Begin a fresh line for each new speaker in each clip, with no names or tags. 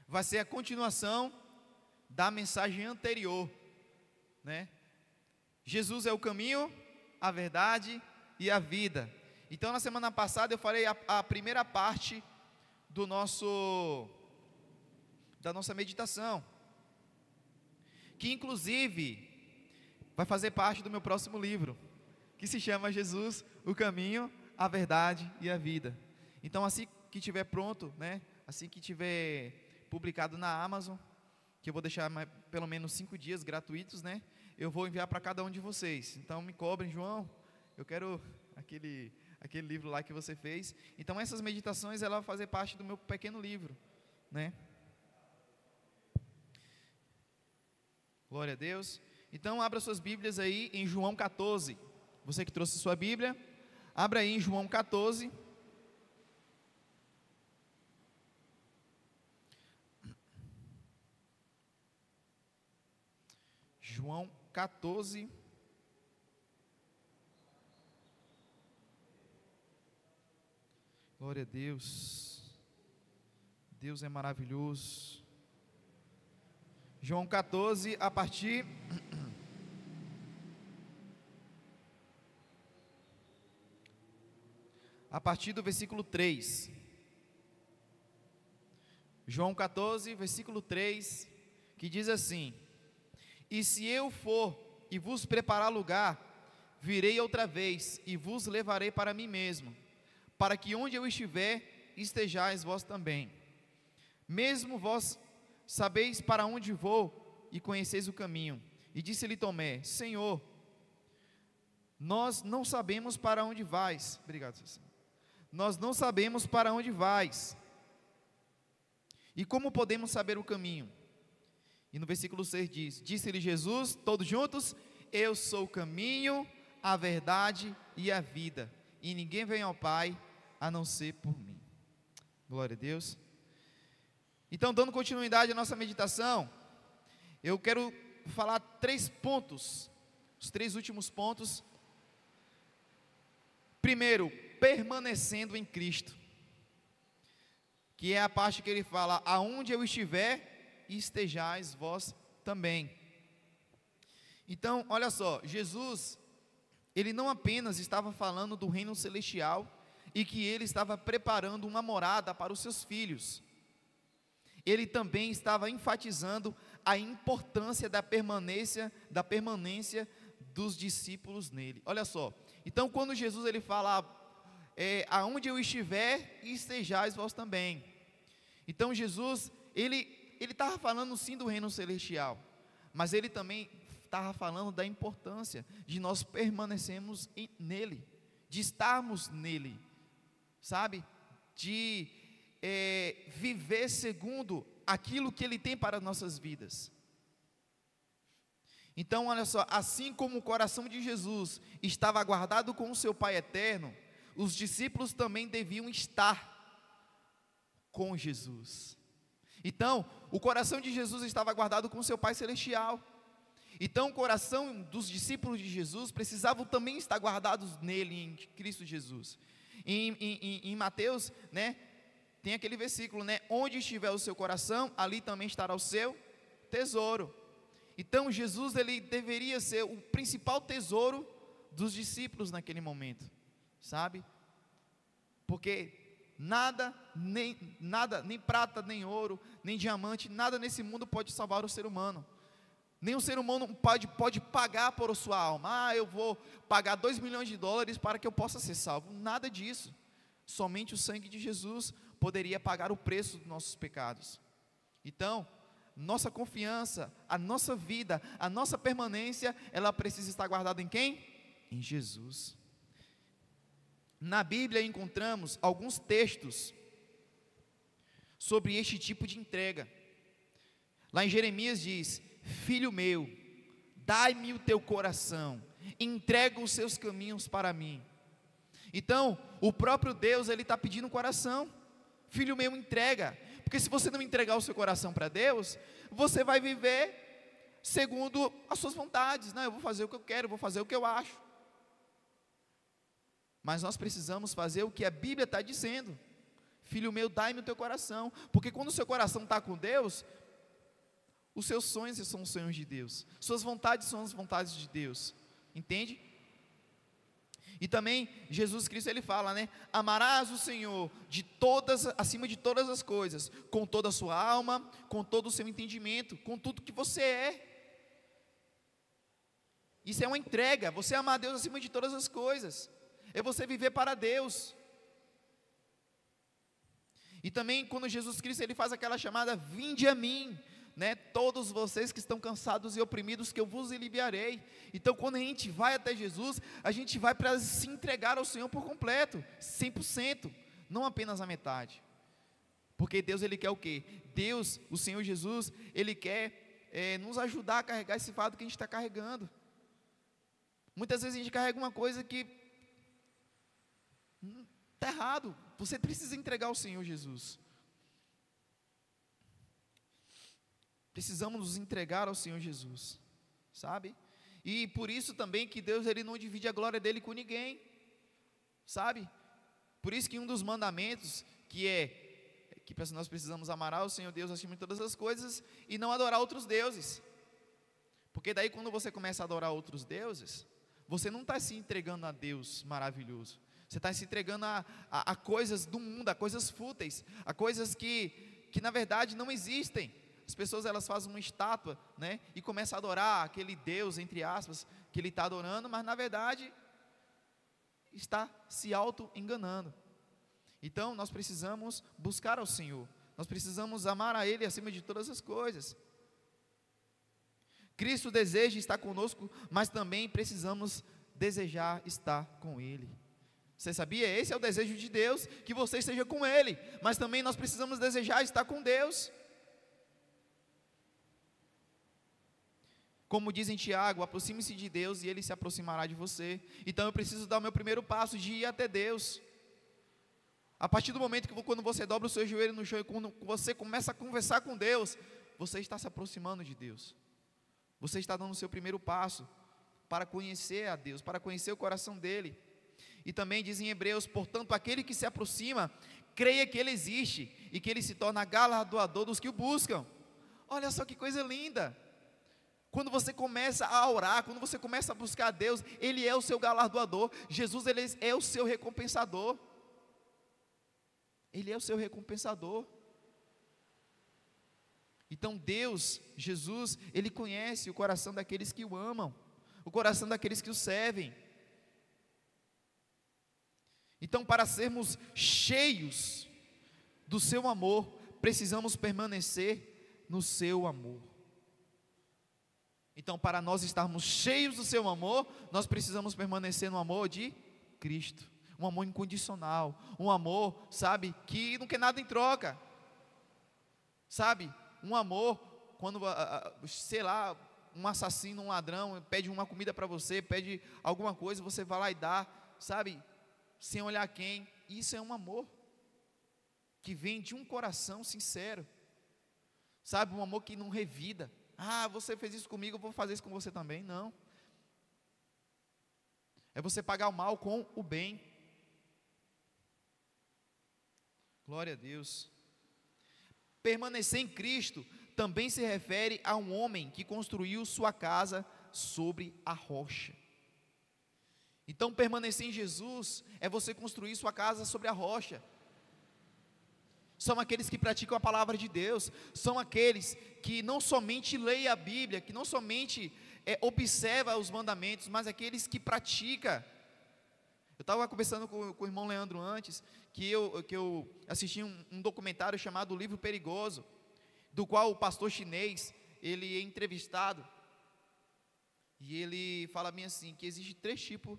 vai ser a continuação da mensagem anterior, né? Jesus é o caminho, a verdade e a vida. Então, na semana passada eu falei a primeira parte da nossa meditação, que inclusive vai fazer parte do meu próximo livro, que se chama Jesus, o caminho, a verdade e a vida. Então, assim que estiver pronto, né, assim que tiver publicado na Amazon, que eu vou deixar pelo menos 5 dias gratuitos, né, eu vou enviar para cada um de vocês. Então me cobrem, João, eu quero aquele livro lá que você fez. Então essas meditações, ela vai fazer parte do meu pequeno livro, né? Glória a Deus. Então abra suas Bíblias aí em João 14. Você que trouxe sua Bíblia, abra aí em João 14. João 14. Glória a Deus. Deus é maravilhoso. João 14, a partir do versículo 3. João 14, versículo 3, que diz assim: E se eu for e vos preparar lugar, virei outra vez e vos levarei para mim mesmo, para que onde eu estiver, estejais vós também. Mesmo vós sabeis para onde vou e conheceis o caminho. E disse-lhe Tomé: Senhor, nós não sabemos para onde vais. Obrigado, Senhor. Nós não sabemos para onde vais. E como podemos saber o caminho? E no versículo 6 diz: Disse-lhe Jesus, todos juntos: Eu sou o caminho, a verdade e a vida, e ninguém vem ao Pai a não ser por mim. Glória a Deus. Então, dando continuidade à nossa meditação, eu quero falar 3 pontos, os 3 últimos pontos. Primeiro, permanecendo em Cristo, que é a parte que ele fala: aonde eu estiver, estejais vós também. Então, olha só, Jesus, ele não apenas estava falando do reino celestial e que ele estava preparando uma morada para os seus filhos, ele também estava enfatizando a importância da permanência dos discípulos nele. Olha só, então quando Jesus ele fala, aonde eu estiver, estejais vós também. Então Jesus, ele estava falando sim do reino celestial, mas ele também estava falando da importância de nós permanecermos nele, de estarmos nele, sabe? De viver segundo aquilo que ele tem para as nossas vidas. Então olha só, assim como o coração de Jesus estava guardado com o seu Pai eterno, os discípulos também deviam estar com Jesus. Então, o coração de Jesus estava guardado com o seu Pai celestial. Então, o coração dos discípulos de Jesus precisavam também estar guardados nele, em Cristo Jesus. Em Mateus, né, tem aquele versículo, né, onde estiver o seu coração, ali também estará o seu tesouro. Então, Jesus, ele deveria ser o principal tesouro dos discípulos naquele momento, sabe? Porque nada, nem prata, nem ouro, nem diamante, nada nesse mundo pode salvar o ser humano. Nem o ser humano pode pagar por sua alma. Eu vou pagar $2 milhões para que eu possa ser salvo. Nada disso. Somente o sangue de Jesus poderia pagar o preço dos nossos pecados. Então, nossa confiança, a nossa vida, a nossa permanência, ela precisa estar guardada em quem? Em Jesus. Na Bíblia encontramos alguns textos sobre este tipo de entrega. Lá em Jeremias diz: Filho meu, dai-me o teu coração, entrega os seus caminhos para mim. Então, o próprio Deus, ele está pedindo um coração. Filho meu, entrega. Porque se você não entregar o seu coração para Deus, você vai viver segundo as suas vontades. Não, eu vou fazer o que eu quero, eu vou fazer o que eu acho. Mas nós precisamos fazer o que a Bíblia está dizendo. Filho meu, dai-me o teu coração. Porque quando o seu coração está com Deus, os seus sonhos são os sonhos de Deus, suas vontades são as vontades de Deus, entende? E também Jesus Cristo, ele fala, né? Amarás o Senhor acima de todas as coisas, com toda a sua alma, com todo o seu entendimento, com tudo que você é. Isso é uma entrega, você amar a Deus acima de todas as coisas, é você viver para Deus. E também quando Jesus Cristo, ele faz aquela chamada, vinde a mim, né, todos vocês que estão cansados e oprimidos, que eu vos aliviarei. Então quando a gente vai até Jesus, a gente vai para se entregar ao Senhor por completo, 100%, não apenas a metade, porque Deus, ele quer o quê? Deus, o Senhor Jesus, ele quer nos ajudar a carregar esse fardo que a gente está carregando. Muitas vezes a gente carrega uma coisa que está errado, você precisa entregar ao Senhor Jesus. Precisamos nos entregar ao Senhor Jesus, sabe? E por isso também que Deus, ele não divide a glória dele com ninguém, sabe? Por isso que um dos mandamentos, que nós precisamos amar ao Senhor Deus acima de todas as coisas e não adorar outros deuses. Porque daí quando você começa a adorar outros deuses, você não está se entregando a Deus maravilhoso, você está se entregando a coisas do mundo, a coisas fúteis, a coisas que na verdade não existem. As pessoas, elas fazem uma estátua, né, e começam a adorar aquele Deus, entre aspas, que ele está adorando, mas na verdade está se auto-enganando. Então nós precisamos buscar ao Senhor, nós precisamos amar a Ele acima de todas as coisas. Cristo deseja estar conosco, mas também precisamos desejar estar com Ele. Você sabia? Esse é o desejo de Deus, que você esteja com Ele, mas também nós precisamos desejar estar com Deus. Como diz em Tiago, aproxime-se de Deus e Ele se aproximará de você. Então eu preciso dar o meu primeiro passo de ir até Deus. A partir do momento que quando você dobra o seu joelho no chão e quando você começa a conversar com Deus, você está se aproximando de Deus. Você está dando o seu primeiro passo para conhecer a Deus, para conhecer o coração dEle. E também diz em Hebreus, portanto, aquele que se aproxima, creia que Ele existe e que Ele se torna galardoador dos que o buscam. Olha só que coisa linda! Quando você começa a orar, quando você começa a buscar a Deus, Ele é o seu galardoador. Jesus, Ele é o seu recompensador. Ele é o seu recompensador. Então Deus, Jesus, Ele conhece o coração daqueles que o amam, o coração daqueles que o servem. Então, para sermos cheios do seu amor, precisamos permanecer no seu amor. Então, para nós estarmos cheios do seu amor, nós precisamos permanecer no amor de Cristo, um amor incondicional, um amor, sabe, que não quer nada em troca, sabe, um amor, quando, sei lá, um assassino, um ladrão, pede uma comida para você, pede alguma coisa, você vai lá e dá, sabe, sem olhar quem. Isso é um amor, que vem de um coração sincero, sabe, um amor que não revida. Você fez isso comigo, eu vou fazer isso com você também. Não. É você pagar o mal com o bem. Glória a Deus. Permanecer em Cristo também se refere a um homem que construiu sua casa sobre a rocha. Então, permanecer em Jesus é você construir sua casa sobre a rocha. São aqueles que praticam a palavra de Deus, são aqueles que não somente leem a Bíblia, que não somente observa os mandamentos, mas aqueles que praticam. Eu estava conversando com o irmão Leandro antes, que eu assisti um documentário chamado O Livro Perigoso, do qual o pastor chinês, ele é entrevistado, e ele fala bem assim, que existe três tipos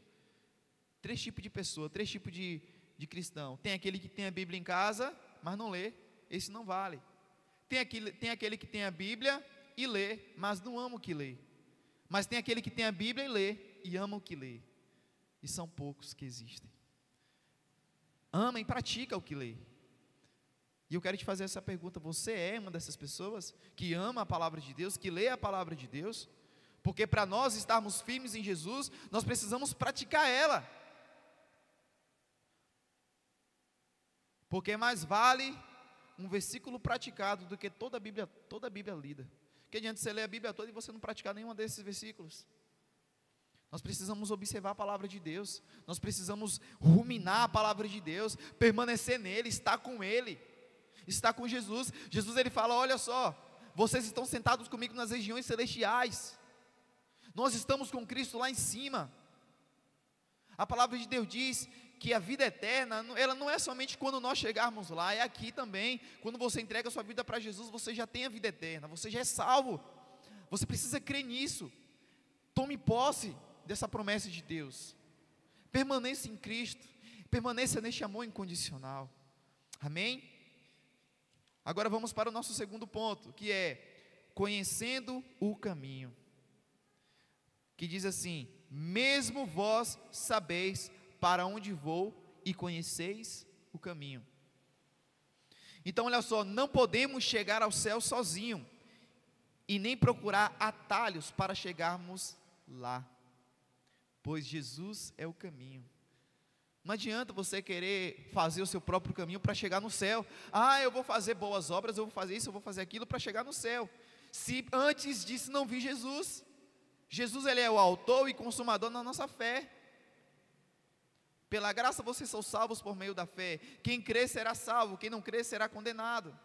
de pessoa, três tipos de cristão. Tem aquele que tem a Bíblia em casa, mas não lê, esse não vale. Tem aquele que tem a Bíblia e lê, mas não ama o que lê. Mas tem aquele que tem a Bíblia e lê, e ama o que lê. E são poucos que existem. Ama e pratica o que lê. E eu quero te fazer essa pergunta: você é uma dessas pessoas que ama a palavra de Deus, que lê a palavra de Deus? Porque para nós estarmos firmes em Jesus, nós precisamos praticar ela. Porque mais vale um versículo praticado do que toda a Bíblia lida. Que adianta você ler a Bíblia toda e você não praticar nenhum desses versículos? Nós precisamos observar a palavra de Deus, nós precisamos ruminar a palavra de Deus, permanecer nele, estar com ele, estar com Jesus. Jesus, ele fala: olha só, vocês estão sentados comigo nas regiões celestiais, nós estamos com Cristo lá em cima. A palavra de Deus diz que a vida eterna, ela não é somente quando nós chegarmos lá, é aqui também. Quando você entrega a sua vida para Jesus, você já tem a vida eterna, você já é salvo. Você precisa crer nisso. Tome posse dessa promessa de Deus. Permaneça em Cristo, permaneça neste amor incondicional. Amém? Agora vamos para o nosso segundo ponto, que é conhecendo o caminho. Que diz assim: mesmo vós sabeis para onde vou e conheceis o caminho. Então olha só, não podemos chegar ao céu sozinho e nem procurar atalhos para chegarmos lá, pois Jesus é o caminho. Não adianta você querer fazer o seu próprio caminho para chegar no céu. Eu vou fazer boas obras, eu vou fazer isso, eu vou fazer aquilo para chegar no céu, se antes disso não vir Jesus. Jesus, ele é o autor e consumador da nossa fé. Pela graça vocês são salvos por meio da fé. Quem crer será salvo, quem não crer será condenado.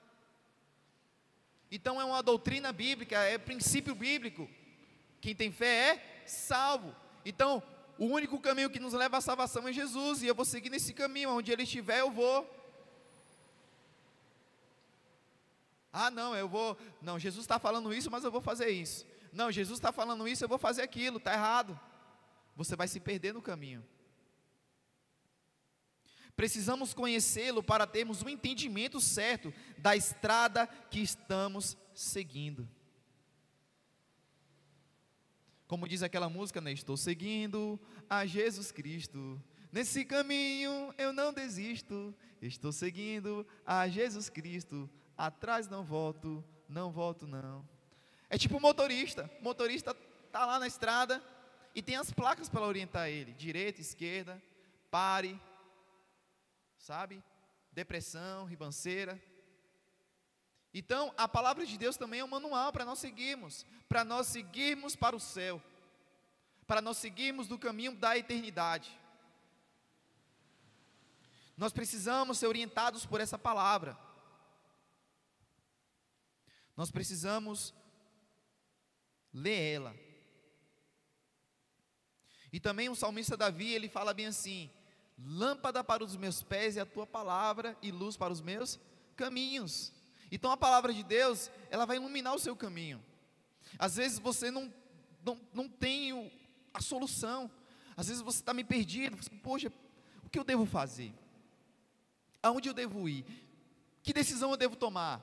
Então é uma doutrina bíblica, é princípio bíblico. Quem tem fé é salvo. Então o único caminho que nos leva à salvação é Jesus, e eu vou seguir nesse caminho, onde ele estiver eu vou. Não, Jesus está falando isso, mas eu vou fazer isso. Não, Jesus está falando isso, eu vou fazer aquilo, está errado. Você vai se perder no caminho. Precisamos conhecê-lo para termos um entendimento certo da estrada que estamos seguindo. Como diz aquela música, né? Estou seguindo a Jesus Cristo, nesse caminho eu não desisto. Estou seguindo a Jesus Cristo, atrás não volto não. É tipo o motorista está lá na estrada e tem as placas para orientar ele, direita, esquerda, pare, sabe, depressão, ribanceira. Então a palavra de Deus também é um manual para nós seguirmos para o céu, para nós seguirmos do caminho da eternidade. Nós precisamos ser orientados por essa palavra, nós precisamos ler ela. E também o salmista Davi, ele fala bem assim: lâmpada para os meus pés é a tua palavra e luz para os meus caminhos. Então a palavra de Deus, ela vai iluminar o seu caminho. Às vezes você não tem a solução, às vezes você está meio perdido. Poxa, o que eu devo fazer? Aonde eu devo ir? Que decisão eu devo tomar?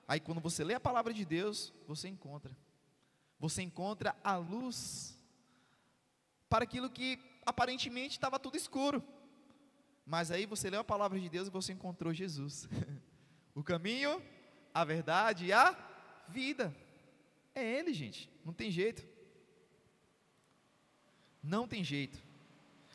Aí quando você lê a palavra de Deus, você encontra a luz para aquilo que aparentemente estava tudo escuro. Mas aí você leu a palavra de Deus e você encontrou Jesus. O caminho, a verdade e a vida. É Ele, gente, não tem jeito. Não tem jeito.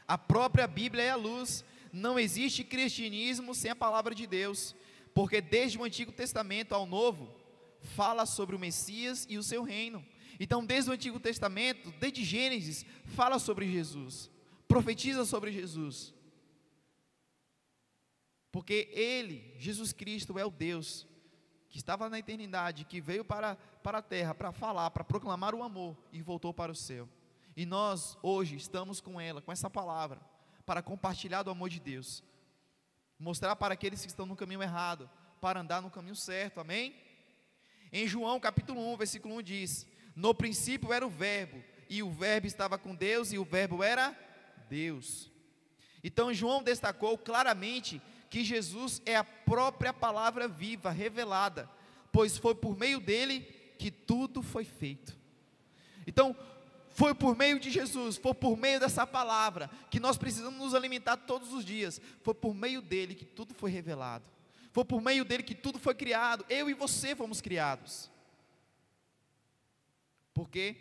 A própria Bíblia é a luz. Não existe cristianismo sem a palavra de Deus, porque desde o Antigo Testamento ao Novo, fala sobre o Messias e o seu reino. Então desde o Antigo Testamento, desde Gênesis, fala sobre Jesus, profetiza sobre Jesus, porque Ele, Jesus Cristo, é o Deus que estava na eternidade, que veio para a terra, para falar, para proclamar o amor, e voltou para o céu. E nós hoje estamos com ela, com essa palavra, para compartilhar do amor de Deus, mostrar para aqueles que estão no caminho errado, para andar no caminho certo, amém? Em João capítulo 1, versículo 1 diz: no princípio era o verbo, e o verbo estava com Deus, e o verbo era Deus. Então João destacou claramente que Jesus é a própria palavra viva, revelada, pois foi por meio dele que tudo foi feito. Então, foi por meio de Jesus, foi por meio dessa palavra, que nós precisamos nos alimentar todos os dias. Foi por meio dele que tudo foi revelado, foi por meio dele que tudo foi criado. Eu e você fomos criados, porque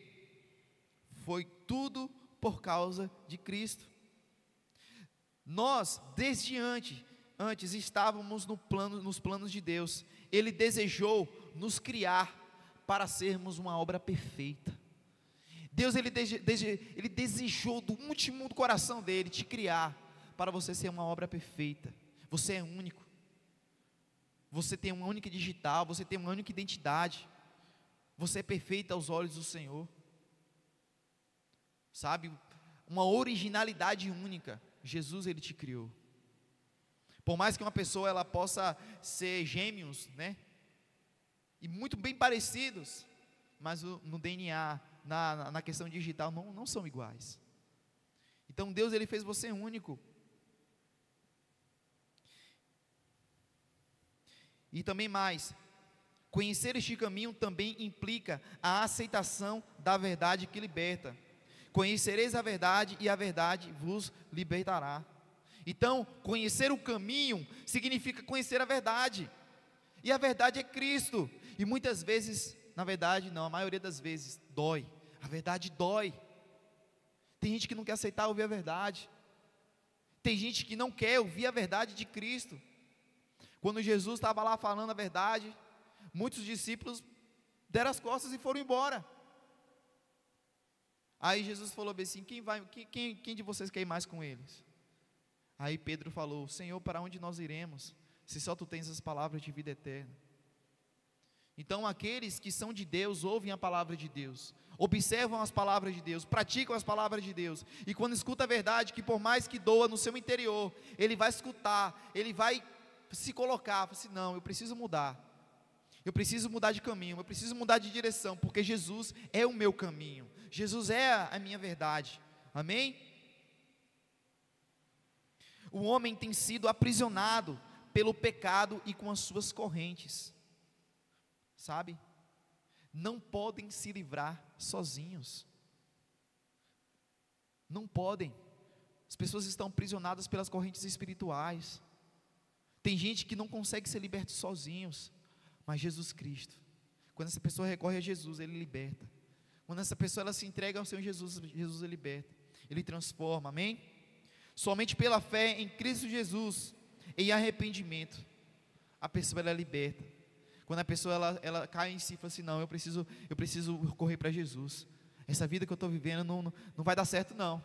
foi tudo por causa de Cristo. Nós, desde antes antes estávamos nos planos de Deus. Ele desejou nos criar para sermos uma obra perfeita. Deus ele desejou do último do coração dele te criar para você ser uma obra perfeita. Você é único. Você tem uma única digital, você tem uma única identidade. Você é perfeito aos olhos do Senhor. Sabe? Uma originalidade única. Jesus ele te criou. Por mais que uma pessoa ela possa ser gêmeos, né? E muito bem parecidos, mas no DNA, na questão digital não são iguais. Então Deus ele fez você único. E também mais, conhecer este caminho também implica a aceitação da verdade que liberta. Conhecereis a verdade e a verdade vos libertará. Então, conhecer o caminho significa conhecer a verdade. E a verdade é Cristo. E muitas vezes, na verdade não, a maioria das vezes, dói. A verdade dói. Tem gente que não quer aceitar ouvir a verdade. Tem gente que não quer ouvir a verdade de Cristo. Quando Jesus estava lá falando a verdade, muitos discípulos deram as costas e foram embora. Aí Jesus falou bem assim: quem de vocês quer ir mais com eles? Aí Pedro falou: Senhor, para onde nós iremos, se só tu tens as palavras de vida eterna? Então aqueles que são de Deus, ouvem a palavra de Deus, observam as palavras de Deus, praticam as palavras de Deus, e quando escuta a verdade, que por mais que doa no seu interior, ele vai escutar, ele vai se colocar, assim, não, eu preciso mudar de caminho, eu preciso mudar de direção, porque Jesus é o meu caminho, Jesus é a minha verdade, amém? O homem tem sido aprisionado pelo pecado e com as suas correntes, sabe? Não podem se livrar sozinhos, não podem. As pessoas estão aprisionadas pelas correntes espirituais. Tem gente que não consegue ser liberto sozinhos, mas Jesus Cristo, quando essa pessoa recorre a Jesus, Ele liberta. Quando essa pessoa ela se entrega ao Senhor Jesus, Jesus Ele liberta, Ele transforma, amém? Somente pela fé em Cristo Jesus, em arrependimento, a pessoa ela é liberta. Quando a pessoa ela cai em si e fala assim: não, eu preciso correr para Jesus, essa vida que eu estou vivendo não vai dar certo não.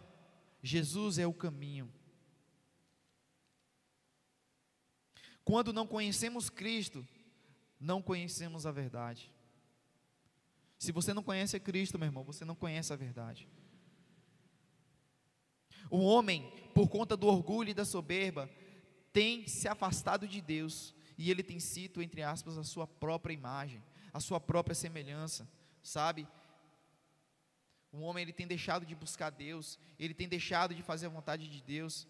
Jesus é o caminho. Quando não conhecemos Cristo, não conhecemos a verdade. Se você não conhece Cristo, meu irmão, você não conhece a verdade. O homem, por conta do orgulho e da soberba, tem se afastado de Deus, e ele tem sido, entre aspas, a sua própria imagem, a sua própria semelhança, sabe? O homem ele tem deixado de buscar Deus, ele tem deixado de fazer a vontade de Deus,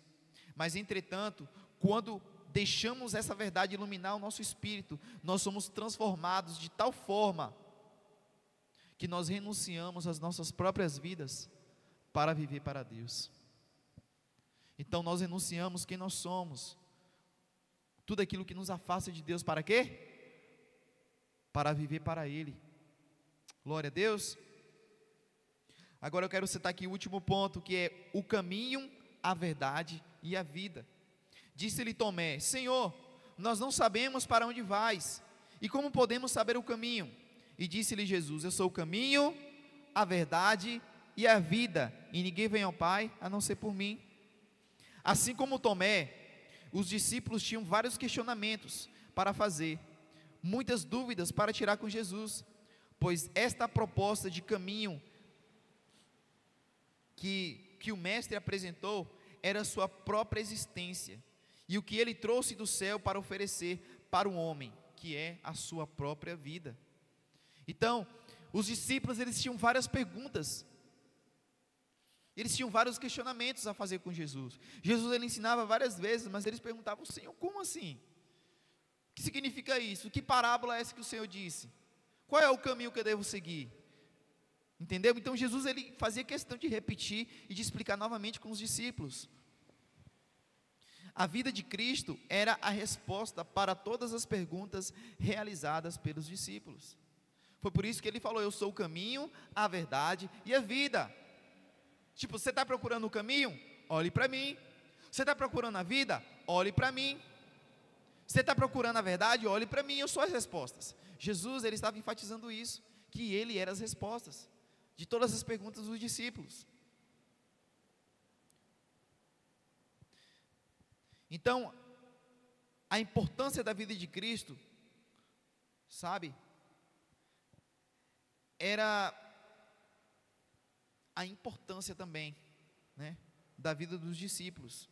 mas entretanto, quando deixamos essa verdade iluminar o nosso espírito, nós somos transformados de tal forma, que nós renunciamos às nossas próprias vidas, para viver para Deus. Então nós renunciamos quem nós somos, tudo aquilo que nos afasta de Deus, para quê? Para viver para Ele. Glória a Deus. Agora eu quero citar aqui o último ponto, que é o caminho, a verdade e a vida. Disse-lhe Tomé: Senhor, nós não sabemos para onde vais, e como podemos saber o caminho? E disse-lhe Jesus: eu sou o caminho, a verdade e a vida, e ninguém vem ao Pai a não ser por mim. Assim como Tomé, os discípulos tinham vários questionamentos para fazer, muitas dúvidas para tirar com Jesus, pois esta proposta de caminho que o mestre apresentou era a sua própria existência, e o que ele trouxe do céu para oferecer para o homem, que é a sua própria vida. Então, os discípulos eles tinham várias perguntas, eles tinham vários questionamentos a fazer com Jesus. Jesus ele ensinava várias vezes, mas eles perguntavam: Senhor, como assim? O que significa isso? Que parábola é essa que o Senhor disse? Qual é o caminho que eu devo seguir? Entendeu? Então Jesus ele fazia questão de repetir e de explicar novamente com os discípulos. A vida de Cristo era a resposta para todas as perguntas realizadas pelos discípulos. Foi por isso que ele falou: eu sou o caminho, a verdade e a vida. Tipo, você está procurando o caminho? Olhe para mim. Você está procurando a vida? Olhe para mim. Você está procurando a verdade? Olhe para mim, eu sou as respostas. Jesus, ele estava enfatizando isso, que ele era as respostas de todas as perguntas dos discípulos. Então, a importância da vida de Cristo, sabe, era a importância também, né, da vida dos discípulos.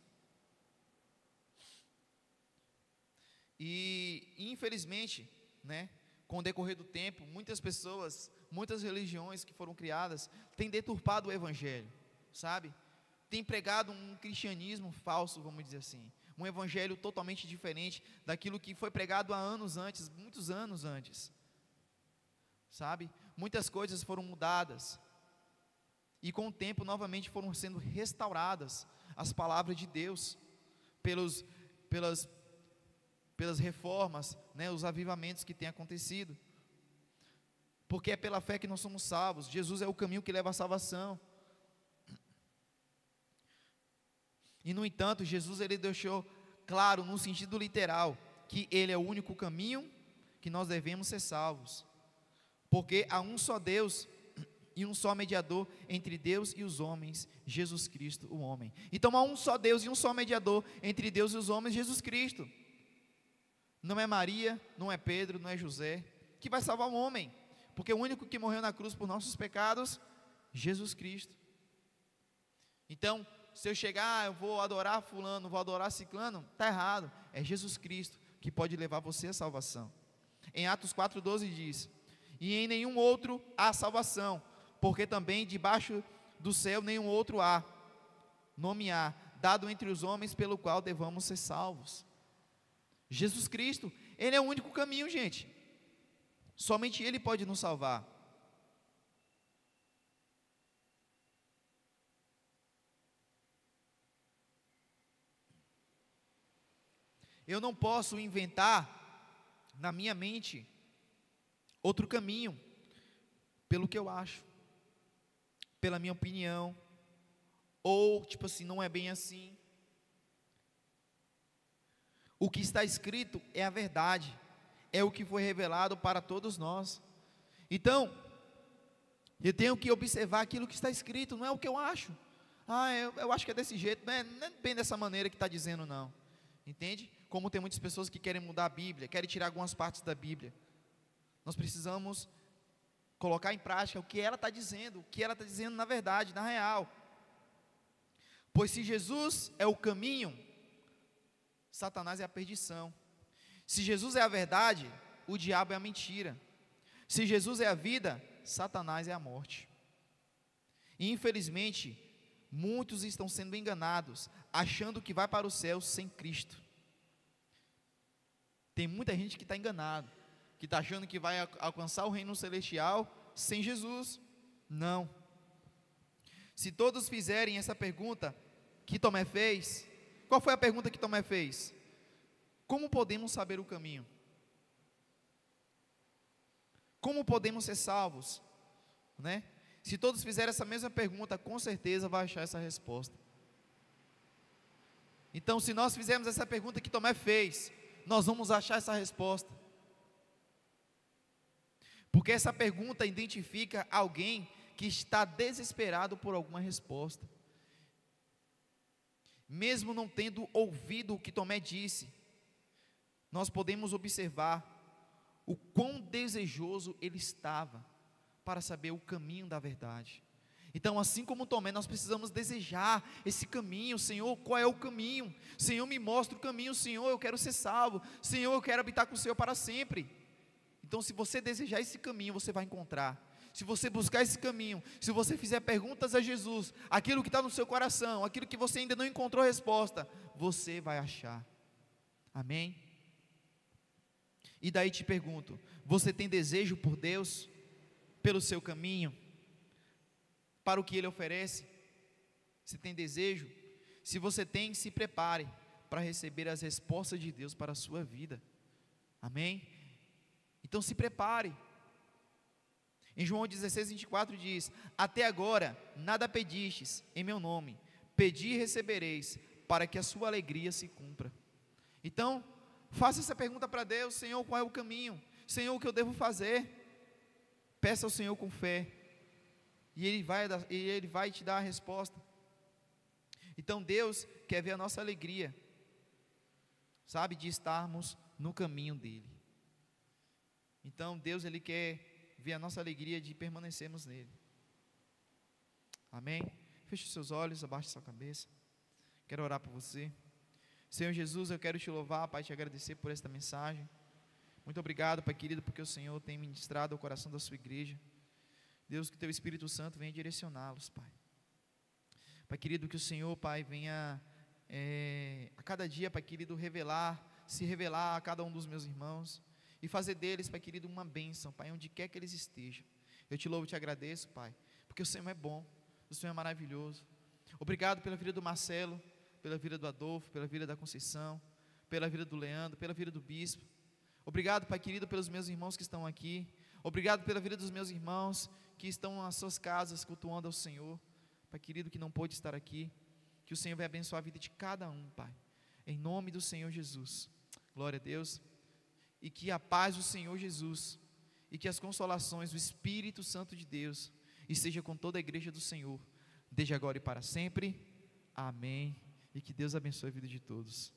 E infelizmente, né, com o decorrer do tempo, muitas pessoas, muitas religiões que foram criadas, têm deturpado o evangelho, sabe? Têm pregado um cristianismo falso, vamos dizer assim, um evangelho totalmente diferente daquilo que foi pregado há anos antes, muitos anos antes, sabe? Muitas coisas foram mudadas, e com o tempo novamente foram sendo restauradas as palavras de Deus, pelas reformas, né, os avivamentos que têm acontecido, porque é pela fé que nós somos salvos. Jesus é o caminho que leva à salvação. E no entanto, Jesus, ele deixou claro, no sentido literal, que ele é o único caminho que nós devemos ser salvos, porque há um só Deus e um só mediador entre Deus e os homens, Jesus Cristo, o homem. Então há um só Deus e um só mediador entre Deus e os homens, Jesus Cristo. Não é Maria, não é Pedro, não é José que vai salvar o homem, porque o único que morreu na cruz por nossos pecados, Jesus Cristo. Então, se eu chegar, eu vou adorar fulano, vou adorar ciclano, está errado. É Jesus Cristo que pode levar você à salvação. Em Atos 4,12 diz: e em nenhum outro há salvação, porque também debaixo do céu nenhum outro há, nome há, dado entre os homens pelo qual devamos ser salvos. Jesus Cristo, ele é o único caminho, gente. Somente ele pode nos salvar. Eu não posso inventar na minha mente outro caminho, pelo que eu acho, pela minha opinião, ou tipo assim, não é bem assim. O que está escrito é a verdade, é o que foi revelado para todos nós. Então, eu tenho que observar aquilo que está escrito, não é o que eu acho. Eu acho que é desse jeito, não é bem dessa maneira que está dizendo, não. Entende? Como tem muitas pessoas que querem mudar a Bíblia, querem tirar algumas partes da Bíblia. Nós precisamos colocar em prática o que ela está dizendo, o que ela está dizendo na verdade, na real. Pois se Jesus é o caminho, Satanás é a perdição. Se Jesus é a verdade, o diabo é a mentira. Se Jesus é a vida, Satanás é a morte. E infelizmente, muitos estão sendo enganados, achando que vai para o céu sem Cristo. Tem muita gente que está enganado, que está achando que vai alcançar o reino celestial sem Jesus. Não. Se todos fizerem essa pergunta que Tomé fez, qual foi a pergunta que Tomé fez? Como podemos saber o caminho? Como podemos ser salvos? Né? Se todos fizerem essa mesma pergunta, com certeza vai achar essa resposta. Então, se nós fizermos essa pergunta que Tomé fez, nós vamos achar essa resposta. Porque essa pergunta identifica alguém que está desesperado por alguma resposta. Mesmo não tendo ouvido o que Tomé disse, nós podemos observar o quão desejoso ele estava para saber o caminho da verdade. Então, assim como Tomé, nós precisamos desejar esse caminho. Senhor, qual é o caminho? Senhor, me mostra o caminho. Senhor, eu quero ser salvo. Senhor, eu quero habitar com o Senhor para sempre. Então, se você desejar esse caminho, você vai encontrar. Se você buscar esse caminho, se você fizer perguntas a Jesus, aquilo que está no seu coração, aquilo que você ainda não encontrou resposta, você vai achar. Amém? E daí te pergunto, você tem desejo por Deus, pelo seu caminho, para o que Ele oferece? Você tem desejo? Se você tem, se prepare para receber as respostas de Deus para a sua vida. Amém? Então se prepare. Em João 16:24 diz: até agora nada pedistes em meu nome, pedi e recebereis, para que a sua alegria se cumpra. Então, faça essa pergunta para Deus: Senhor, qual é o caminho? Senhor, o que eu devo fazer? Peça ao Senhor com fé, e Ele vai te dar a resposta. Então Deus quer ver a nossa alegria, sabe, de estarmos no caminho dEle. Então Deus, Ele quer ver a nossa alegria de permanecermos nele. Amém? Feche os seus olhos, abaixe sua cabeça. Quero orar por você. Senhor Jesus, eu quero te louvar, Pai, te agradecer por esta mensagem. Muito obrigado, Pai querido, porque o Senhor tem ministrado ao coração da sua igreja. Deus, que teu Espírito Santo venha direcioná-los, Pai. Pai querido, que o Senhor, Pai, venha a cada dia, Pai querido, se revelar a cada um dos meus irmãos e fazer deles, Pai querido, uma bênção, Pai, onde quer que eles estejam. Eu te louvo e te agradeço, Pai, porque o Senhor é bom, o Senhor é maravilhoso. Obrigado pela vida do Marcelo, pela vida do Adolfo, pela vida da Conceição, pela vida do Leandro, pela vida do Bispo. Obrigado, Pai querido, pelos meus irmãos que estão aqui. Obrigado pela vida dos meus irmãos que estão nas suas casas cultuando ao Senhor. Pai querido, que não pôde estar aqui, que o Senhor vai abençoar a vida de cada um, Pai, em nome do Senhor Jesus. Glória a Deus. E que a paz do Senhor Jesus e que as consolações do Espírito Santo de Deus esteja com toda a igreja do Senhor, desde agora e para sempre. Amém. E que Deus abençoe a vida de todos.